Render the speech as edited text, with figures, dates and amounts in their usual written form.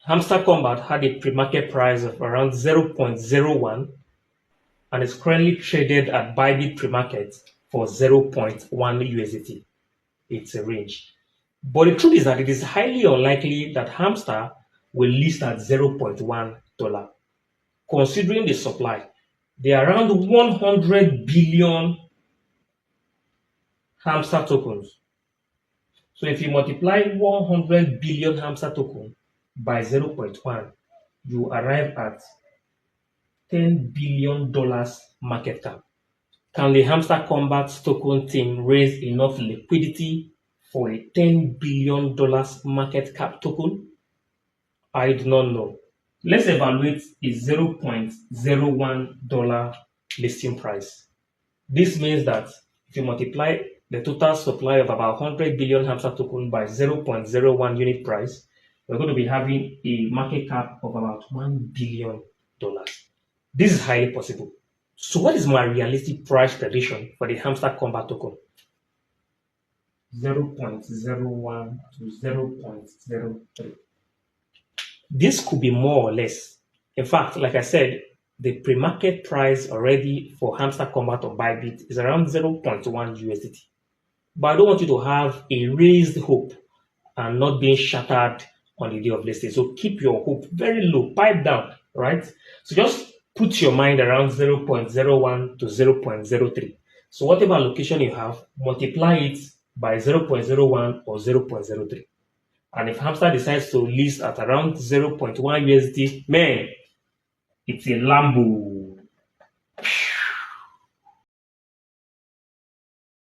Hamster Kombat had a pre-market price of around 0.01 and is currently traded at Bybit pre-market for 0.1 USDT. It's a range. But the truth is that it is highly unlikely that Hamster will list at $0.1. Considering the supply, there are around 100 billion Hamster tokens. So if you multiply 100 billion Hamster token by 0.1, you arrive at $10 billion market cap. Can the Hamster Kombat token team raise enough liquidity for a $10 billion market cap token? I do not know. Let's evaluate a $0.01 listing price. This means that if you multiply the total supply of about 100 billion Hamster token by 0.01 unit price, we're going to be having a market cap of about $1 billion. This is highly possible. So what is my realistic price prediction for the Hamster Kombat token? 0.01 to 0.03. This could be more or less. In fact, like I said, the pre-market price already for Hamster Kombat on Bybit is around 0.1 USDT. But I don't want you to have a raised hope and not being shattered on the day of listing. So keep your hope very low, pipe down, right? So just put your mind around 0.01 to 0.03. So whatever allocation you have, multiply it by 0.01 or 0.03. And if Hamster decides to list at around 0.1 USD, man, it's a Lambo.